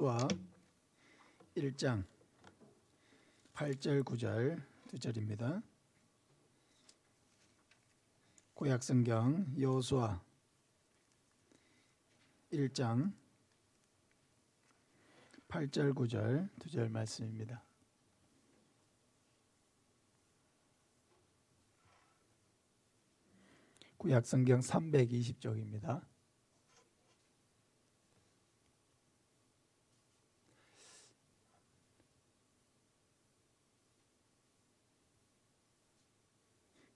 와 1장 8절 9절 2절입니다. 구약성경 여호수아 1장 8절 9절 2절 말씀입니다. 구약성경 320쪽입니다.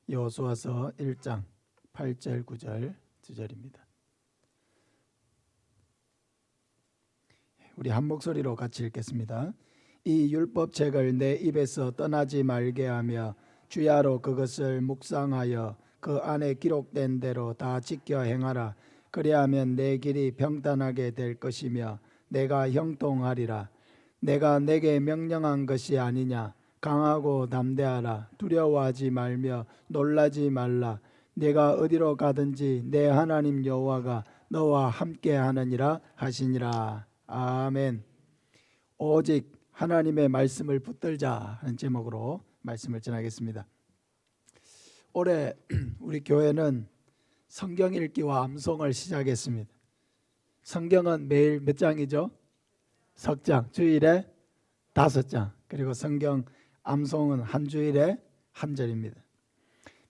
여호수아서 1장 8절 9절 2절입니다. 우리 한 목소리로 같이 읽겠습니다. 이 율법책을 내 입에서 떠나지 말게 하며 주야로 그것을 묵상하여 그 안에 기록된 대로 다 지켜 행하라. 그리하면 내 길이 평탄하게 될 것이며 내가 형통하리라. 내가 내게 명령한 것이 아니냐. 강하고 담대하라. 두려워하지 말며 놀라지 말라. 내가 어디로 가든지 내 하나님 여호와가 너와 함께 하느니라 하시니라. 아멘. 오직 하나님의 말씀을 붙들자 하는 제목으로 말씀을 전하겠습니다. 올해 우리 교회는 성경 읽기와 암송을 시작했습니다. 성경은 매일 몇 장이죠? 석 장, 주일에 5장. 그리고 성경 암송은 한 주일에 한 절입니다.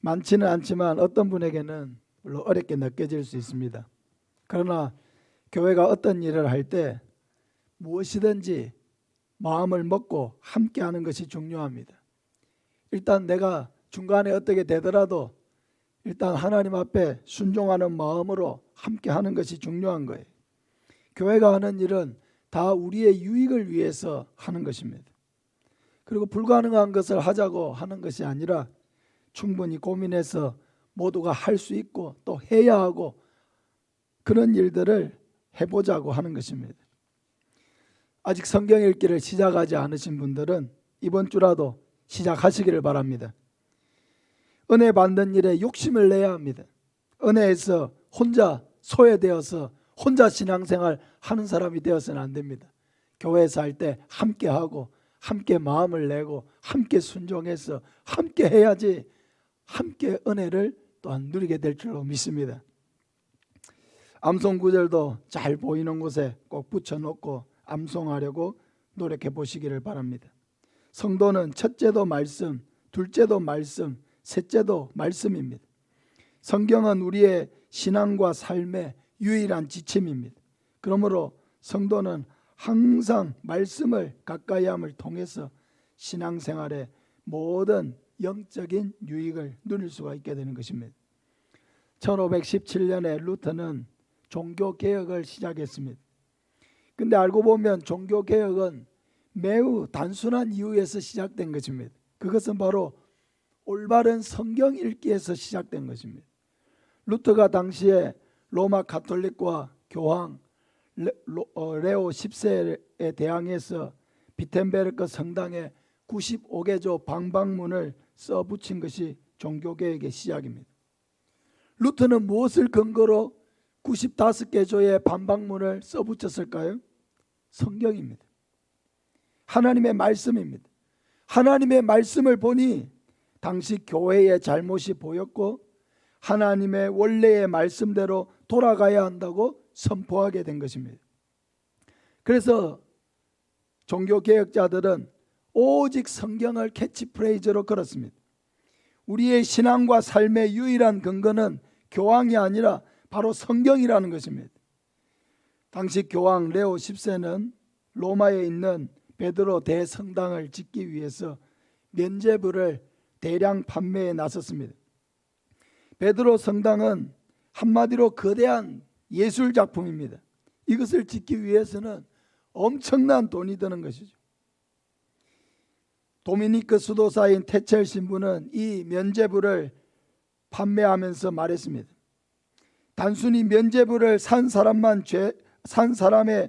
많지는 않지만 어떤 분에게는 물론 어렵게 느껴질 수 있습니다. 그러나 교회가 어떤 일을 할 때 무엇이든지 마음을 먹고 함께 하는 것이 중요합니다. 일단 내가 중간에 어떻게 되더라도 일단 하나님 앞에 순종하는 마음으로 함께 하는 것이 중요한 거예요. 교회가 하는 일은 다 우리의 유익을 위해서 하는 것입니다. 그리고 불가능한 것을 하자고 하는 것이 아니라 충분히 고민해서 모두가 할 수 있고 또 해야 하고 그런 일들을 해보자고 하는 것입니다. 아직 성경 읽기를 시작하지 않으신 분들은 이번 주라도 시작하시기를 바랍니다. 은혜 받는 일에 욕심을 내야 합니다. 은혜에서 혼자 소외되어서 혼자 신앙생활 하는 사람이 되어서는 안 됩니다. 교회에서 할 때 함께 하고 함께 마음을 내고 함께 순종해서 함께 해야지 함께 은혜를 또한 누리게 될 줄로 믿습니다. 암송 구절도 잘 보이는 곳에 꼭 붙여놓고 암송하려고 노력해 보시기를 바랍니다. 성도는 첫째도 말씀, 둘째도 말씀, 셋째도 말씀입니다. 성경은 우리의 신앙과 삶의 유일한 지침입니다. 그러므로 성도는 항상 말씀을 가까이 함을 통해서 신앙생활의 모든 영적인 유익을 누릴 수가 있게 되는 것입니다. 1517년에 루터는 종교개혁을 시작했습니다. 근데 알고 보면 종교개혁은 매우 단순한 이유에서 시작된 것입니다. 그것은 바로 올바른 성경 읽기에서 시작된 것입니다. 루터가 당시에 로마 가톨릭과 교황 레오 10세에 대항해서 비텐베르크 성당에 95개조 방방문을 써붙인 것이 종교개혁의 시작입니다. 루터는 무엇을 근거로 95개조의 방방문을 써붙였을까요? 성경입니다. 하나님의 말씀입니다. 하나님의 말씀을 보니 당시 교회의 잘못이 보였고 하나님의 원래의 말씀대로 돌아가야 한다고 선포하게 된 것입니다. 그래서 종교개혁자들은 오직 성경을 캐치프레이즈로 걸었습니다. 우리의 신앙과 삶의 유일한 근거는 교황이 아니라 바로 성경이라는 것입니다. 당시 교황 레오 10세는 로마에 있는 베드로 대성당을 짓기 위해서 면죄부를 대량 판매에 나섰습니다. 베드로 성당은 한마디로 거대한 예술 작품입니다. 이것을 짓기 위해서는 엄청난 돈이 드는 것이죠. 도미니크 수도사인 태첼 신부는 이 면죄부를 판매하면서 말했습니다. 단순히 면죄부를 산 사람의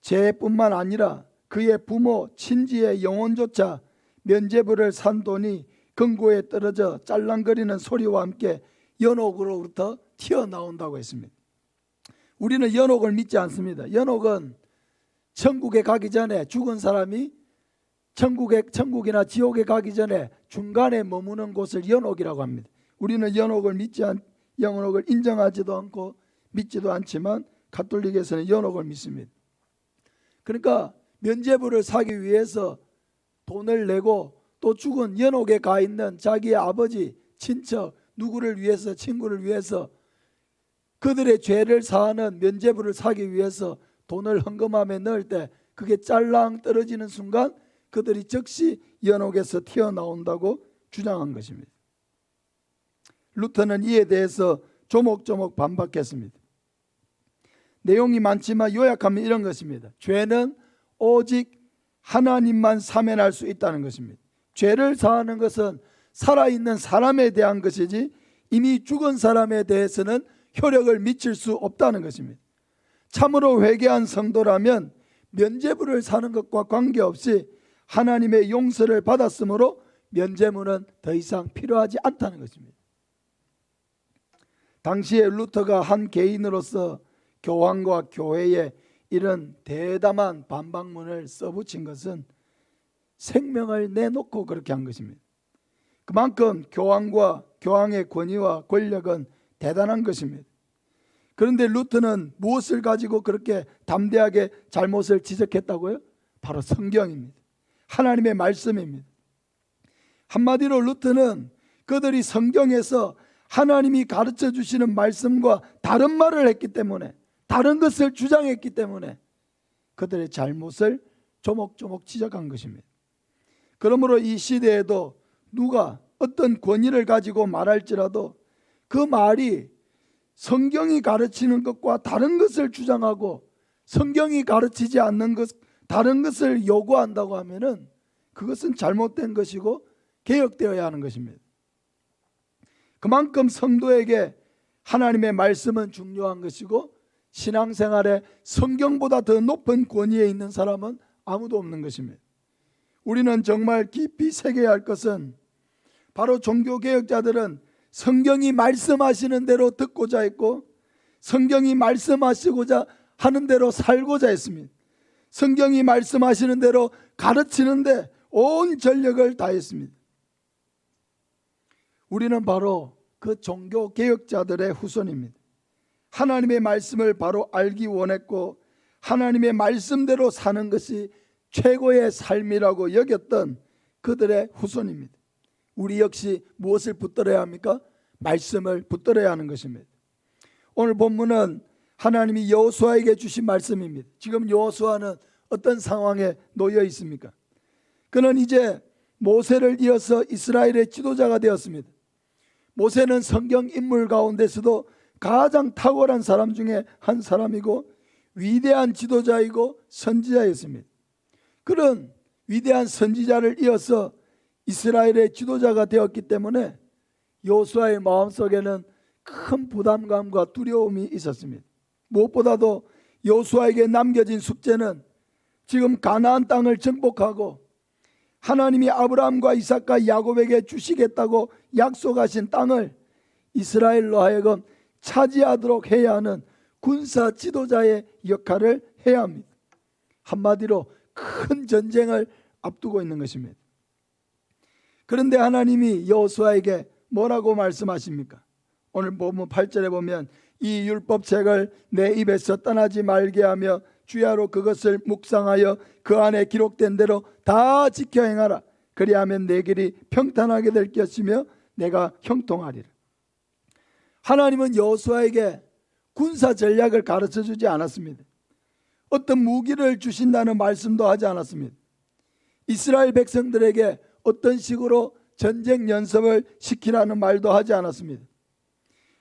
죄뿐만 아니라 그의 부모, 친지의 영혼조차 면죄부를 산 돈이 금고에 떨어져 짤랑거리는 소리와 함께 연옥으로부터 튀어나온다고 했습니다. 우리는 연옥을 믿지 않습니다. 연옥은 천국에 가기 전에 죽은 사람이 천국이나 지옥에 가기 전에 중간에 머무는 곳을 연옥이라고 합니다. 우리는 연옥을 인정하지도 않고 믿지도 않지만 가톨릭에서는 연옥을 믿습니다. 그러니까 면죄부를 사기 위해서 돈을 내고 또 죽은 연옥에 가 있는 자기의 아버지, 친척, 누구를 위해서, 친구를 위해서 그들의 죄를 사하는 면죄부를 사기 위해서 돈을 헌금함에 넣을 때 그게 짤랑 떨어지는 순간 그들이 즉시 연옥에서 튀어나온다고 주장한 것입니다. 루터는 이에 대해서 조목조목 반박했습니다. 내용이 많지만 요약하면 이런 것입니다. 죄는 오직 하나님만 사면할 수 있다는 것입니다. 죄를 사하는 것은 살아있는 사람에 대한 것이지 이미 죽은 사람에 대해서는 효력을 미칠 수 없다는 것입니다. 참으로 회개한 성도라면 면죄부를 사는 것과 관계없이 하나님의 용서를 받았으므로 면죄부는 더 이상 필요하지 않다는 것입니다. 당시에 루터가 한 개인으로서 교황과 교회에 이런 대담한 반박문을 써붙인 것은 생명을 내놓고 그렇게 한 것입니다. 그만큼 교황의 권위와 권력은 대단한 것입니다. 그런데 루터는 무엇을 가지고 그렇게 담대하게 잘못을 지적했다고요? 바로 성경입니다. 하나님의 말씀입니다. 한마디로 루터는 그들이 성경에서 하나님이 가르쳐 주시는 말씀과 다른 말을 했기 때문에, 다른 것을 주장했기 때문에 그들의 잘못을 조목조목 지적한 것입니다. 그러므로 이 시대에도 누가 어떤 권위를 가지고 말할지라도 그 말이 성경이 가르치는 것과 다른 것을 주장하고 성경이 가르치지 않는 것, 다른 것을 요구한다고 하면은 그것은 잘못된 것이고 개혁되어야 하는 것입니다. 그만큼 성도에게 하나님의 말씀은 중요한 것이고 신앙생활에 성경보다 더 높은 권위에 있는 사람은 아무도 없는 것입니다. 우리는 정말 깊이 새겨야 할 것은 바로 종교개혁자들은 성경이 말씀하시는 대로 듣고자 했고 성경이 말씀하시고자 하는 대로 살고자 했습니다. 성경이 말씀하시는 대로 가르치는데 온 전력을 다했습니다. 우리는 바로 그 종교개혁자들의 후손입니다. 하나님의 말씀을 바로 알기 원했고 하나님의 말씀대로 사는 것이 최고의 삶이라고 여겼던 그들의 후손입니다. 우리 역시 무엇을 붙들어야 합니까? 말씀을 붙들어야 하는 것입니다. 오늘 본문은 하나님이 여호수아에게 주신 말씀입니다. 지금 여호수아는 어떤 상황에 놓여 있습니까? 그는 이제 모세를 이어서 이스라엘의 지도자가 되었습니다. 모세는 성경 인물 가운데서도 가장 탁월한 사람 중에 한 사람이고 위대한 지도자이고 선지자였습니다. 그런 위대한 선지자를 이어서 이스라엘의 지도자가 되었기 때문에 여호수아의 마음속에는 큰 부담감과 두려움이 있었습니다. 무엇보다도 여호수아에게 남겨진 숙제는 지금 가나안 땅을 정복하고 하나님이 아브라함과 이삭과 야곱에게 주시겠다고 약속하신 땅을 이스라엘로 하여금 차지하도록 해야 하는 군사 지도자의 역할을 해야 합니다. 한마디로 큰 전쟁을 앞두고 있는 것입니다. 그런데 하나님이 여호수아에게 뭐라고 말씀하십니까? 오늘 본문 8절에 보면 이 율법책을 내 입에서 떠나지 말게 하며 주야로 그것을 묵상하여 그 안에 기록된 대로 다 지켜 행하라. 그리하면 내 길이 평탄하게 될 것이며 내가 형통하리라. 하나님은 여호수아에게 군사 전략을 가르쳐 주지 않았습니다. 어떤 무기를 주신다는 말씀도 하지 않았습니다. 이스라엘 백성들에게 어떤 식으로 전쟁 연습을 시키라는 말도 하지 않았습니다.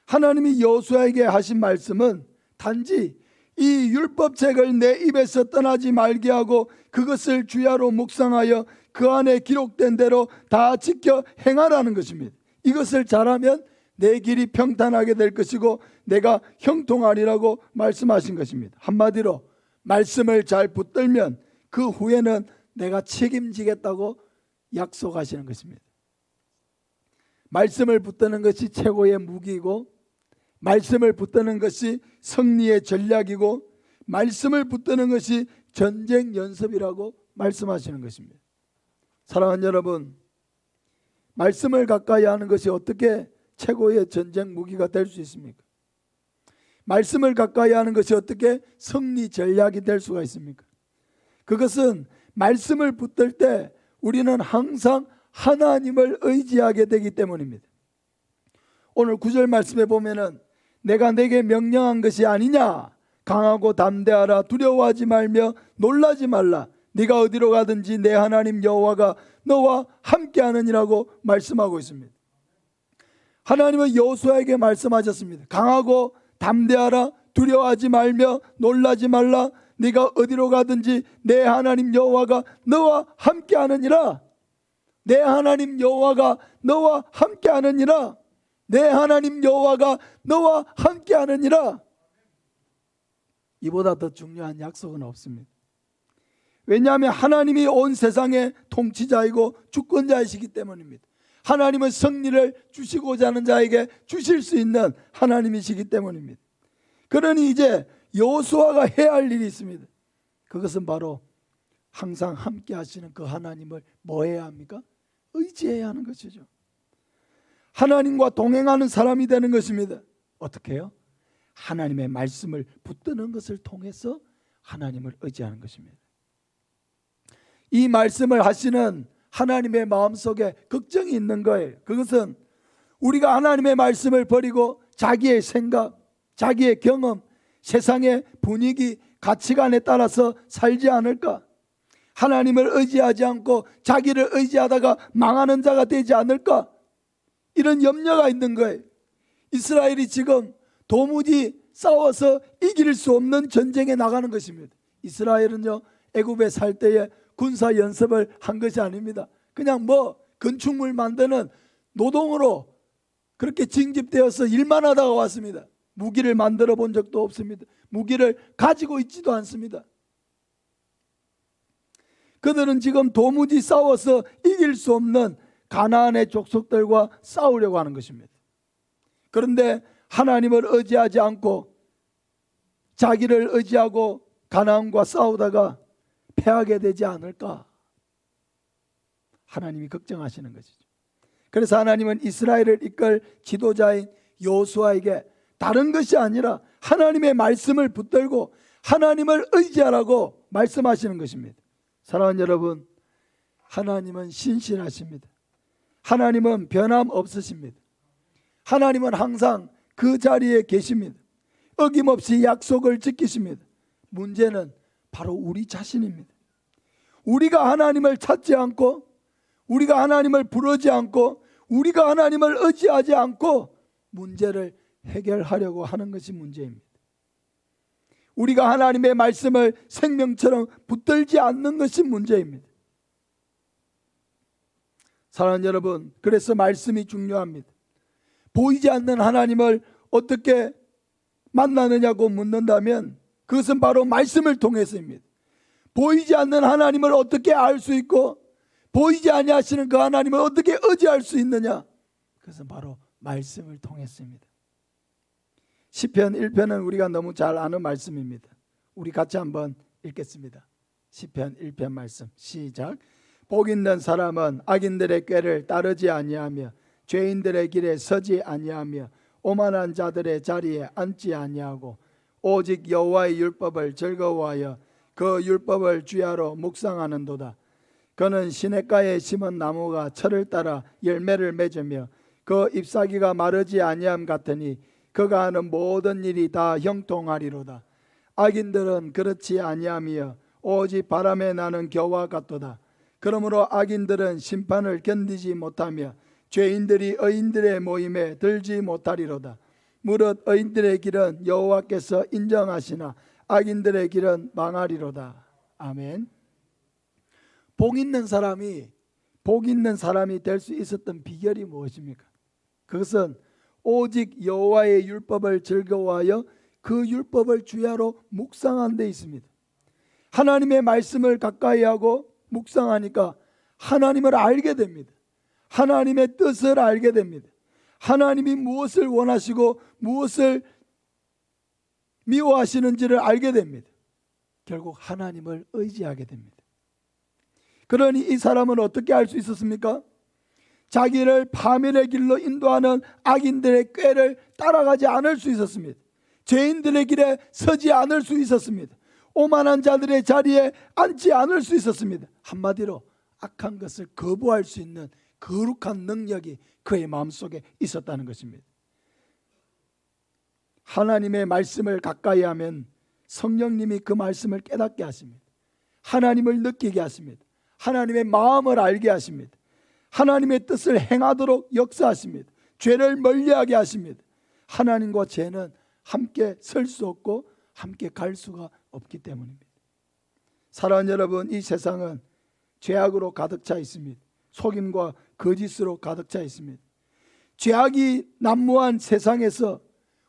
하나님이 여호수아에게 하신 말씀은 단지 이 율법책을 내 입에서 떠나지 말게 하고 그것을 주야로 묵상하여 그 안에 기록된 대로 다 지켜 행하라는 것입니다. 이것을 잘하면 내 길이 평탄하게 될 것이고 내가 형통하리라고 말씀하신 것입니다. 한마디로 말씀을 잘 붙들면 그 후에는 내가 책임지겠다고 약속하시는 것입니다. 말씀을 붙드는 것이 최고의 무기이고 말씀을 붙드는 것이 승리의 전략이고 말씀을 붙드는 것이 전쟁 연습이라고 말씀하시는 것입니다. 사랑하는 여러분, 말씀을 가까이 하는 것이 어떻게 최고의 전쟁 무기가 될 수 있습니까? 말씀을 가까이 하는 것이 어떻게 승리 전략이 될 수가 있습니까? 그것은 말씀을 붙들 때 우리는 항상 하나님을 의지하게 되기 때문입니다. 오늘 9절 말씀에 보면은 내가 내게 명령한 것이 아니냐, 강하고 담대하라, 두려워하지 말며 놀라지 말라, 네가 어디로 가든지 내 하나님 여호와가 너와 함께하느니라고 말씀하고 있습니다. 하나님은 여호수아에게 말씀하셨습니다. 강하고 담대하라, 두려워하지 말며 놀라지 말라, 네가 어디로 가든지 내 하나님 여호와가 너와 함께하느니라. 내 하나님 여호와가 너와 함께하느니라. 내 하나님 여호와가 너와 함께하느니라. 이보다 더 중요한 약속은 없습니다. 왜냐하면 하나님이 온 세상의 통치자이고 주권자이시기 때문입니다. 하나님은 승리를 주시고자 하는 자에게 주실 수 있는 하나님이시기 때문입니다. 그러니 이제 여호수아가 해야 할 일이 있습니다. 그것은 바로 항상 함께 하시는 그 하나님을 뭐 해야 합니까? 의지해야 하는 것이죠. 하나님과 동행하는 사람이 되는 것입니다. 어떻게 해요? 하나님의 말씀을 붙드는 것을 통해서 하나님을 의지하는 것입니다. 이 말씀을 하시는 하나님의 마음속에 걱정이 있는 거예요. 그것은 우리가 하나님의 말씀을 버리고 자기의 생각, 자기의 경험, 세상의 분위기, 가치관에 따라서 살지 않을까? 하나님을 의지하지 않고 자기를 의지하다가 망하는 자가 되지 않을까? 이런 염려가 있는 거예요. 이스라엘이 지금 도무지 싸워서 이길 수 없는 전쟁에 나가는 것입니다. 이스라엘은요, 애굽에 살 때에 군사 연습을 한 것이 아닙니다. 그냥 건축물 만드는 노동으로 그렇게 징집되어서 일만 하다가 왔습니다. 무기를 만들어 본 적도 없습니다. 무기를 가지고 있지도 않습니다. 그들은 지금 도무지 싸워서 이길 수 없는 가나안의 족속들과 싸우려고 하는 것입니다. 그런데 하나님을 의지하지 않고 자기를 의지하고 가나안과 싸우다가 패하게 되지 않을까? 하나님이 걱정하시는 것이죠. 그래서 하나님은 이스라엘을 이끌 지도자인 여호수아에게 다른 것이 아니라 하나님의 말씀을 붙들고 하나님을 의지하라고 말씀하시는 것입니다. 사랑하는 여러분, 하나님은 신실하십니다. 하나님은 변함없으십니다. 하나님은 항상 그 자리에 계십니다. 어김없이 약속을 지키십니다. 문제는 바로 우리 자신입니다. 우리가 하나님을 찾지 않고, 우리가 하나님을 부르지 않고, 우리가 하나님을 의지하지 않고 문제를 해결하려고 하는 것이 문제입니다. 우리가 하나님의 말씀을 생명처럼 붙들지 않는 것이 문제입니다. 사랑하는 여러분, 그래서 말씀이 중요합니다. 보이지 않는 하나님을 어떻게 만나느냐고 묻는다면 그것은 바로 말씀을 통해서입니다. 보이지 않는 하나님을 어떻게 알 수 있고 보이지 아니하시는 그 하나님을 어떻게 의지할 수 있느냐? 그것은 바로 말씀을 통했습니다. 시편 1편은 우리가 너무 잘 아는 말씀입니다. 우리 같이 한번 읽겠습니다. 시편 1편 말씀 시작. 복 있는 사람은 악인들의 꾀를 따르지 아니하며 죄인들의 길에 서지 아니하며 오만한 자들의 자리에 앉지 아니하고 오직 여호와의 율법을 즐거워하여 그 율법을 주야로 묵상하는도다. 그는 시냇가에 심은 나무가 철을 따라 열매를 맺으며 그 잎사귀가 마르지 아니함 같으니 그가 하는 모든 일이 다 형통하리로다. 악인들은 그렇지 아니하며 오직 바람에 나는 겨와 같도다. 그러므로 악인들은 심판을 견디지 못하며 죄인들이 의인들의 모임에 들지 못하리로다. 무릇 의인들의 길은 여호와께서 인정하시나 악인들의 길은 망하리로다. 아멘. 복 있는 사람이 될 수 있었던 비결이 무엇입니까? 그것은 오직 여호와의 율법을 즐거워하여 그 율법을 주야로 묵상한 데 있습니다. 하나님의 말씀을 가까이 하고 묵상하니까 하나님을 알게 됩니다. 하나님의 뜻을 알게 됩니다. 하나님이 무엇을 원하시고 무엇을 미워하시는지를 알게 됩니다. 결국 하나님을 의지하게 됩니다. 그러니 이 사람은 어떻게 할 수 있었습니까? 자기를 파멸의 길로 인도하는 악인들의 꾀를 따라가지 않을 수 있었습니다. 죄인들의 길에 서지 않을 수 있었습니다. 오만한 자들의 자리에 앉지 않을 수 있었습니다. 한마디로 악한 것을 거부할 수 있는 거룩한 능력이 그의 마음속에 있었다는 것입니다. 하나님의 말씀을 가까이 하면 성령님이 그 말씀을 깨닫게 하십니다. 하나님을 느끼게 하십니다. 하나님의 마음을 알게 하십니다. 하나님의 뜻을 행하도록 역사하십니다. 죄를 멀리하게 하십니다. 하나님과 죄는 함께 설 수 없고 함께 갈 수가 없기 때문입니다. 사랑하는 여러분, 이 세상은 죄악으로 가득 차 있습니다. 속임과 거짓으로 가득 차 있습니다. 죄악이 난무한 세상에서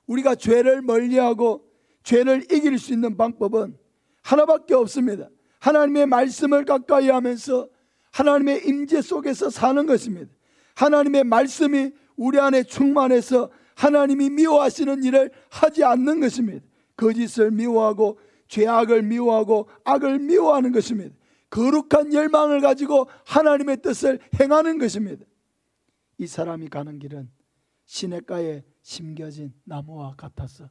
우리가 죄를 멀리하고 죄를 이길 수 있는 방법은 하나밖에 없습니다. 하나님의 말씀을 가까이 하면서 하나님의 임재 속에서 사는 것입니다. 하나님의 말씀이 우리 안에 충만해서 하나님이 미워하시는 일을 하지 않는 것입니다. 거짓을 미워하고 죄악을 미워하고 악을 미워하는 것입니다. 거룩한 열망을 가지고 하나님의 뜻을 행하는 것입니다. 이 사람이 가는 길은 시냇가에 심겨진 나무와 같아서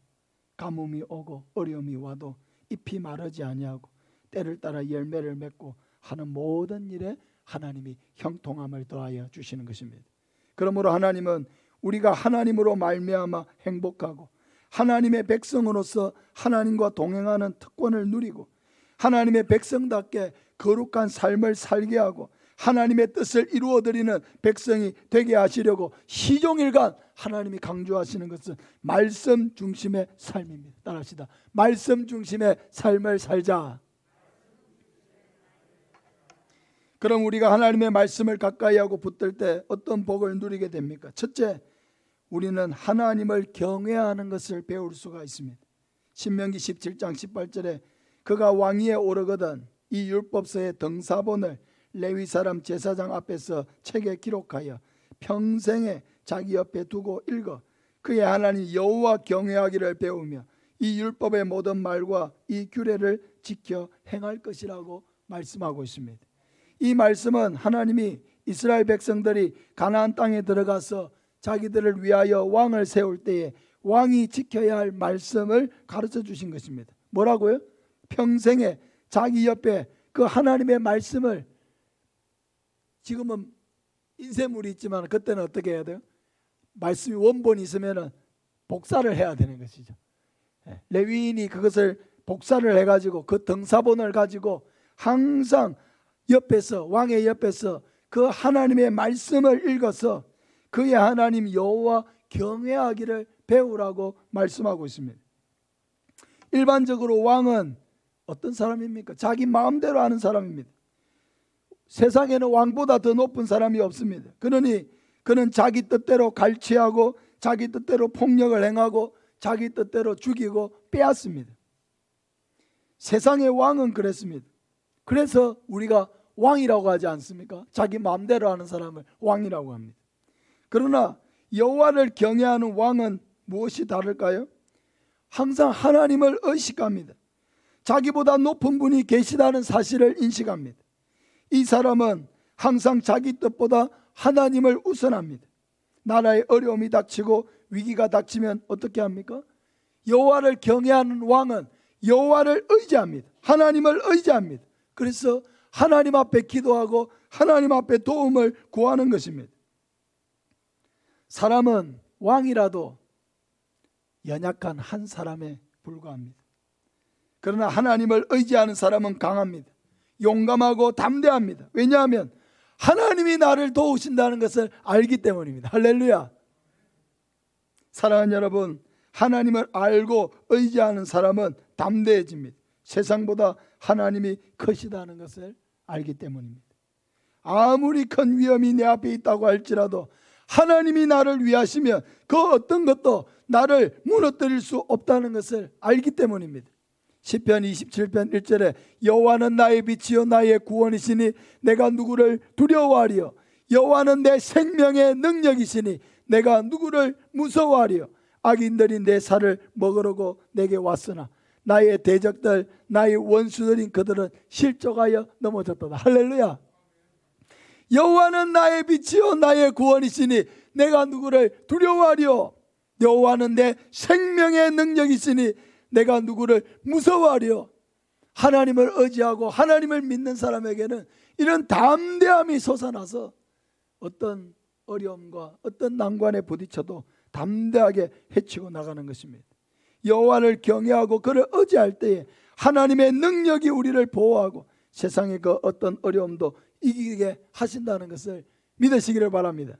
가뭄이 오고 어려움이 와도 잎이 마르지 아니하고 때를 따라 열매를 맺고 하는 모든 일에 하나님이 형통함을 더하여 주시는 것입니다. 그러므로 하나님은 우리가 하나님으로 말미암아 행복하고 하나님의 백성으로서 하나님과 동행하는 특권을 누리고 하나님의 백성답게 거룩한 삶을 살게 하고 하나님의 뜻을 이루어드리는 백성이 되게 하시려고 시종일관 하나님이 강조하시는 것은 말씀 중심의 삶입니다. 따라합시다. 말씀 중심의 삶을 살자. 그럼 우리가 하나님의 말씀을 가까이 하고 붙들 때 어떤 복을 누리게 됩니까? 첫째, 우리는 하나님을 경외하는 것을 배울 수가 있습니다. 신명기 17장 18절에 그가 왕위에 오르거든 이 율법서의 등사본을 레위 사람 제사장 앞에서 책에 기록하여 평생에 자기 옆에 두고 읽어 그의 하나님 여호와 경외하기를 배우며 이 율법의 모든 말과 이 규례를 지켜 행할 것이라고 말씀하고 있습니다. 이 말씀은 하나님이 이스라엘 백성들이 가나안 땅에 들어가서 자기들을 위하여 왕을 세울 때에 왕이 지켜야 할 말씀을 가르쳐 주신 것입니다. 뭐라고요? 평생에 자기 옆에 그 하나님의 말씀을, 지금은 인쇄물이 있지만 그때는 어떻게 해야 돼요? 말씀이 원본이 있으면 복사를 해야 되는 것이죠. 레위인이 그것을 복사를 해가지고 그 등사본을 가지고 항상 옆에서, 왕의 옆에서 그 하나님의 말씀을 읽어서 그의 하나님 여호와 경외하기를 배우라고 말씀하고 있습니다. 일반적으로 왕은 어떤 사람입니까? 자기 마음대로 하는 사람입니다. 세상에는 왕보다 더 높은 사람이 없습니다. 그러니 그는 자기 뜻대로 갈취하고 자기 뜻대로 폭력을 행하고 자기 뜻대로 죽이고 빼앗습니다. 세상의 왕은 그랬습니다. 그래서 우리가 왕이라고 하지 않습니까? 자기 마음대로 하는 사람을 왕이라고 합니다. 그러나 여호와를 경외하는 왕은 무엇이 다를까요? 항상 하나님을 의식합니다. 자기보다 높은 분이 계시다는 사실을 인식합니다. 이 사람은 항상 자기 뜻보다 하나님을 우선합니다. 나라에 어려움이 닥치고 위기가 닥치면 어떻게 합니까? 여호와를 경외하는 왕은 여호와를 의지합니다. 하나님을 의지합니다. 그래서 하나님 앞에 기도하고 하나님 앞에 도움을 구하는 것입니다. 사람은 왕이라도 연약한 한 사람에 불과합니다. 그러나 하나님을 의지하는 사람은 강합니다. 용감하고 담대합니다. 왜냐하면 하나님이 나를 도우신다는 것을 알기 때문입니다. 할렐루야. 사랑하는 여러분, 하나님을 알고 의지하는 사람은 담대해집니다. 세상보다 하나님이 크시다는 것을 알기 때문입니다. 아무리 큰 위험이 내 앞에 있다고 할지라도 하나님이 나를 위하시면 그 어떤 것도 나를 무너뜨릴 수 없다는 것을 알기 때문입니다. 시편 27편 1절에 여호와는 나의 빛이요 나의 구원이시니 내가 누구를 두려워하리요. 여호와는 내 생명의 능력이시니 내가 누구를 무서워하리요. 악인들이 내 살을 먹으려고 내게 왔으나 나의 대적들, 나의 원수들인 그들은 실족하여 넘어졌도다. 할렐루야. 여호와는 나의 빛이요 나의 구원이시니 내가 누구를 두려워하리요. 여호와는 내 생명의 능력이시니 내가 누구를 무서워하리요. 하나님을 의지하고 하나님을 믿는 사람에게는 이런 담대함이 솟아나서 어떤 어려움과 어떤 난관에 부딪혀도 담대하게 헤치고 나가는 것입니다. 여호와를 경외하고 그를 의지할 때에 하나님의 능력이 우리를 보호하고 세상의 그 어떤 어려움도 이기게 하신다는 것을 믿으시기를 바랍니다.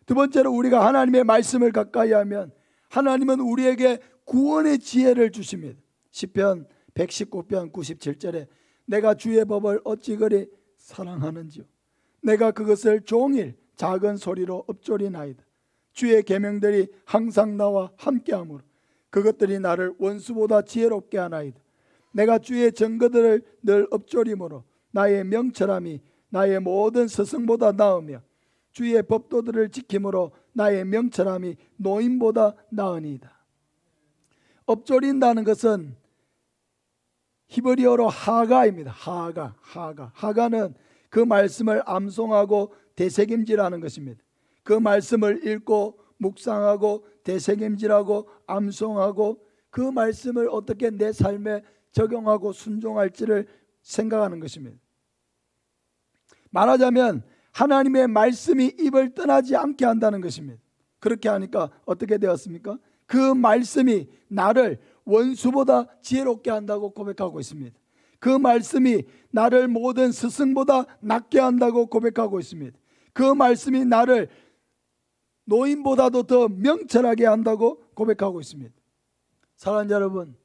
두 번째로, 우리가 하나님의 말씀을 가까이 하면 하나님은 우리에게 구원의 지혜를 주십니다. 시편 119편 97절에 내가 주의 법을 어찌 그리 사랑하는지요. 내가 그것을 종일 작은 소리로 읊조리나이다. 주의 계명들이 항상 나와 함께하므로 그것들이 나를 원수보다 지혜롭게 하나이다. 내가 주의 증거들을 늘 읊조림으로 나의 명철함이 나의 모든 스승보다 나으며 주의 법도들을 지킴으로 나의 명철함이 노인보다 나으니이다. 읊조린다는 것은 히브리어로 하가입니다. 하가는 그 말씀을 암송하고 되새김질하는 것입니다. 그 말씀을 읽고 묵상하고 되새김질하고 암송하고 그 말씀을 어떻게 내 삶에 적용하고 순종할지를 생각하는 것입니다. 말하자면 하나님의 말씀이 입을 떠나지 않게 한다는 것입니다. 그렇게 하니까 어떻게 되었습니까? 그 말씀이 나를 원수보다 지혜롭게 한다고 고백하고 있습니다. 그 말씀이 나를 모든 스승보다 낫게 한다고 고백하고 있습니다. 그 말씀이 나를 노인보다도 더 명철하게 한다고 고백하고 있습니다. 사랑하는 여러분,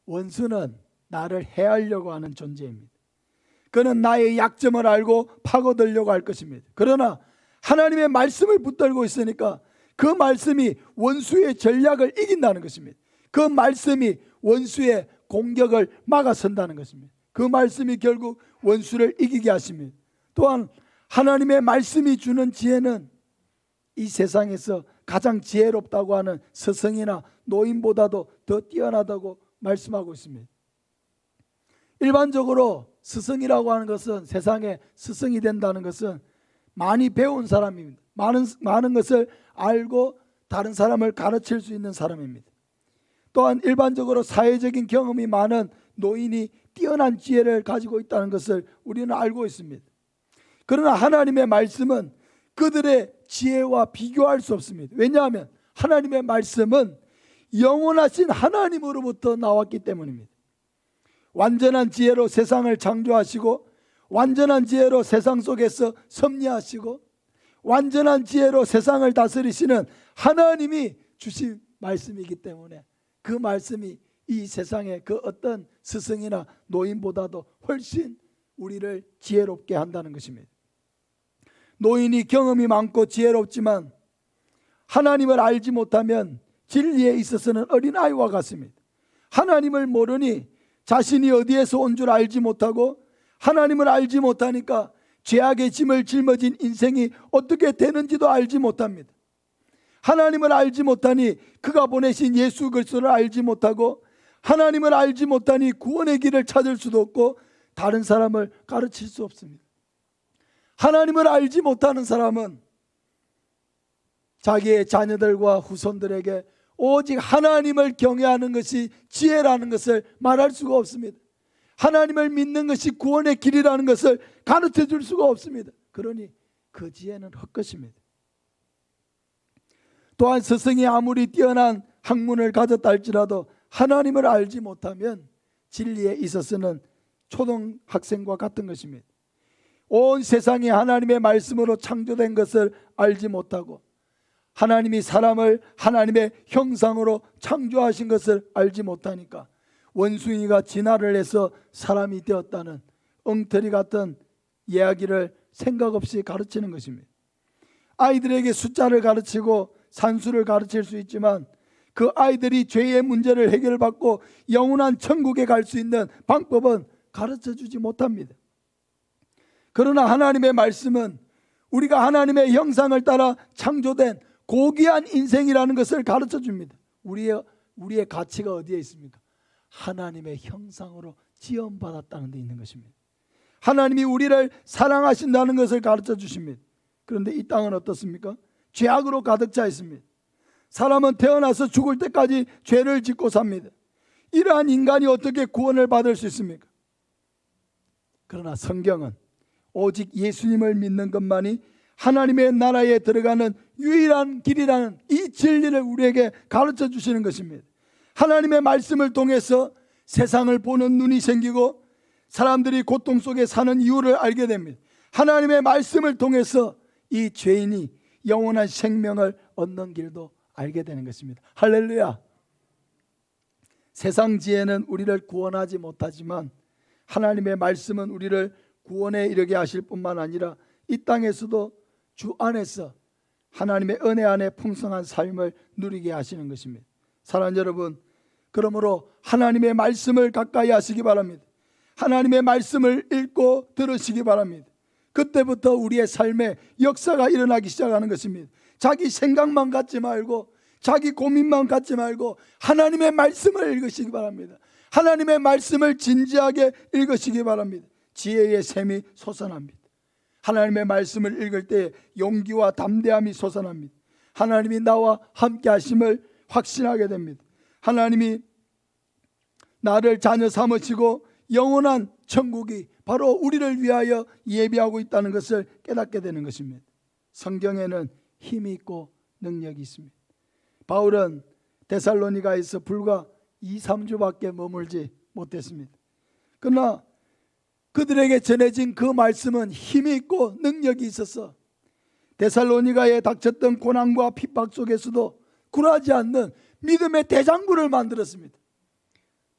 원수는 나를 해하려고 하는 존재입니다. 그는 나의 약점을 알고 파고들려고 할 것입니다. 그러나 하나님의 말씀을 붙들고 있으니까 그 말씀이 원수의 전략을 이긴다는 것입니다. 그 말씀이 원수의 공격을 막아선다는 것입니다. 그 말씀이 결국 원수를 이기게 하십니다. 또한 하나님의 말씀이 주는 지혜는 이 세상에서 가장 지혜롭다고 하는 스승이나 노인보다도 더 뛰어나다고 말씀하고 있습니다. 일반적으로 스승이라고 하는 것은, 세상에 스승이 된다는 것은 많이 배운 사람입니다. 많은 것을 알고 다른 사람을 가르칠 수 있는 사람입니다. 또한 일반적으로 사회적인 경험이 많은 노인이 뛰어난 지혜를 가지고 있다는 것을 우리는 알고 있습니다. 그러나 하나님의 말씀은 그들의 지혜와 비교할 수 없습니다. 왜냐하면 하나님의 말씀은 영원하신 하나님으로부터 나왔기 때문입니다. 완전한 지혜로 세상을 창조하시고, 완전한 지혜로 세상 속에서 섭리하시고, 완전한 지혜로 세상을 다스리시는 하나님이 주신 말씀이기 때문에 그 말씀이 이 세상의 그 어떤 스승이나 노인보다도 훨씬 우리를 지혜롭게 한다는 것입니다. 노인이 경험이 많고 지혜롭지만 하나님을 알지 못하면 진리에 있어서는 어린아이와 같습니다. 하나님을 모르니 자신이 어디에서 온 줄 알지 못하고, 하나님을 알지 못하니까 죄악의 짐을 짊어진 인생이 어떻게 되는지도 알지 못합니다. 하나님을 알지 못하니 그가 보내신 예수 그리스도를 알지 못하고, 하나님을 알지 못하니 구원의 길을 찾을 수도 없고 다른 사람을 가르칠 수 없습니다. 하나님을 알지 못하는 사람은 자기의 자녀들과 후손들에게 오직 하나님을 경외하는 것이 지혜라는 것을 말할 수가 없습니다. 하나님을 믿는 것이 구원의 길이라는 것을 가르쳐 줄 수가 없습니다. 그러니 그 지혜는 헛것입니다. 또한 스승이 아무리 뛰어난 학문을 가졌다 할지라도 하나님을 알지 못하면 진리에 있어서는 초등학생과 같은 것입니다. 온 세상이 하나님의 말씀으로 창조된 것을 알지 못하고, 하나님이 사람을 하나님의 형상으로 창조하신 것을 알지 못하니까 원숭이가 진화를 해서 사람이 되었다는 엉터리 같은 이야기를 생각 없이 가르치는 것입니다. 아이들에게 숫자를 가르치고 산수를 가르칠 수 있지만 그 아이들이 죄의 문제를 해결받고 영원한 천국에 갈 수 있는 방법은 가르쳐 주지 못합니다. 그러나 하나님의 말씀은 우리가 하나님의 형상을 따라 창조된 고귀한 인생이라는 것을 가르쳐 줍니다. 우리의 가치가 어디에 있습니까? 하나님의 형상으로 지음받았다는 데 있는 것입니다. 하나님이 우리를 사랑하신다는 것을 가르쳐 주십니다. 그런데 이 땅은 어떻습니까? 죄악으로 가득 차 있습니다. 사람은 태어나서 죽을 때까지 죄를 짓고 삽니다. 이러한 인간이 어떻게 구원을 받을 수 있습니까? 그러나 성경은 오직 예수님을 믿는 것만이 하나님의 나라에 들어가는 유일한 길이라는 이 진리를 우리에게 가르쳐 주시는 것입니다. 하나님의 말씀을 통해서 세상을 보는 눈이 생기고 사람들이 고통 속에 사는 이유를 알게 됩니다. 하나님의 말씀을 통해서 이 죄인이 영원한 생명을 얻는 길도 알게 되는 것입니다. 할렐루야. 세상 지혜는 우리를 구원하지 못하지만 하나님의 말씀은 우리를 구원에 이르게 하실 뿐만 아니라 이 땅에서도 주 안에서 하나님의 은혜 안에 풍성한 삶을 누리게 하시는 것입니다. 사랑하는 여러분, 그러므로 하나님의 말씀을 가까이 하시기 바랍니다. 하나님의 말씀을 읽고 들으시기 바랍니다. 그때부터 우리의 삶에 역사가 일어나기 시작하는 것입니다. 자기 생각만 갖지 말고 자기 고민만 갖지 말고 하나님의 말씀을 읽으시기 바랍니다. 하나님의 말씀을 진지하게 읽으시기 바랍니다. 지혜의 샘이 솟아납니다. 하나님의 말씀을 읽을 때 용기와 담대함이 솟아납니다. 하나님이 나와 함께 하심을 확신하게 됩니다. 하나님이 나를 자녀 삼으시고 영원한 천국이 바로 우리를 위하여 예비하고 있다는 것을 깨닫게 되는 것입니다. 성경에는 힘이 있고 능력이 있습니다. 바울은 데살로니가에서 불과 2-3주밖에 머물지 못했습니다. 그러나 그들에게 전해진 그 말씀은 힘이 있고 능력이 있어서 데살로니가에 닥쳤던 고난과 핍박 속에서도 굴하지 않는 믿음의 대장부를 만들었습니다.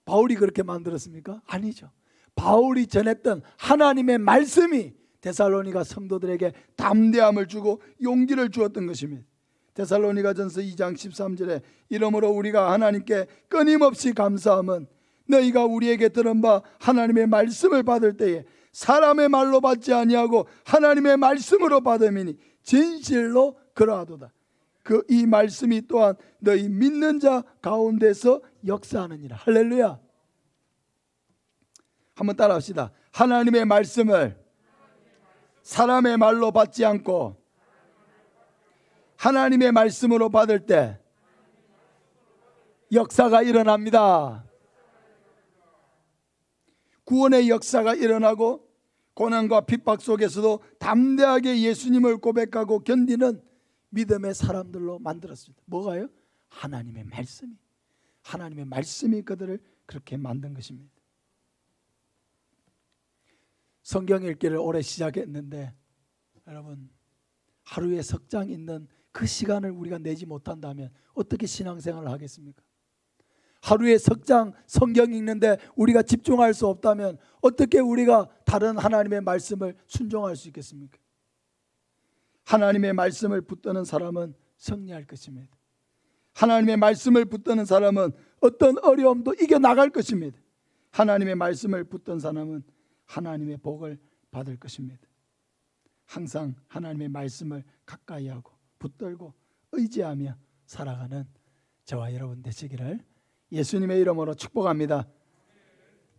바울이 그렇게 만들었습니까? 아니죠. 바울이 전했던 하나님의 말씀이 데살로니가 성도들에게 담대함을 주고 용기를 주었던 것입니다. 데살로니가전서 2장 13절에 이러므로 우리가 하나님께 끊임없이 감사함은 너희가 우리에게 들은 바 하나님의 말씀을 받을 때에 사람의 말로 받지 아니하고 하나님의 말씀으로 받음이니 진실로 그러하도다. 이 말씀이 또한 너희 믿는 자 가운데서 역사하느니라. 할렐루야. 한번 따라합시다. 하나님의 말씀을 사람의 말로 받지 않고 하나님의 말씀으로 받을 때 역사가 일어납니다. 구원의 역사가 일어나고 고난과 핍박 속에서도 담대하게 예수님을 고백하고 견디는 믿음의 사람들로 만들었습니다. 뭐가요? 하나님의 말씀이 그들을 그렇게 만든 것입니다. 성경 읽기를 오래 시작했는데 여러분, 하루에 석 장 있는 그 시간을 우리가 내지 못한다면 어떻게 신앙생활을 하겠습니까? 하루에 석 장 성경 읽는데 우리가 집중할 수 없다면 어떻게 우리가 다른 하나님의 말씀을 순종할 수 있겠습니까? 하나님의 말씀을 붙드는 사람은 승리할 것입니다. 하나님의 말씀을 붙드는 사람은 어떤 어려움도 이겨나갈 것입니다. 하나님의 말씀을 붙든 사람은 하나님의 복을 받을 것입니다. 항상 하나님의 말씀을 가까이 하고 붙들고 의지하며 살아가는 저와 여러분 되시기를 예수님의 이름으로 축복합니다.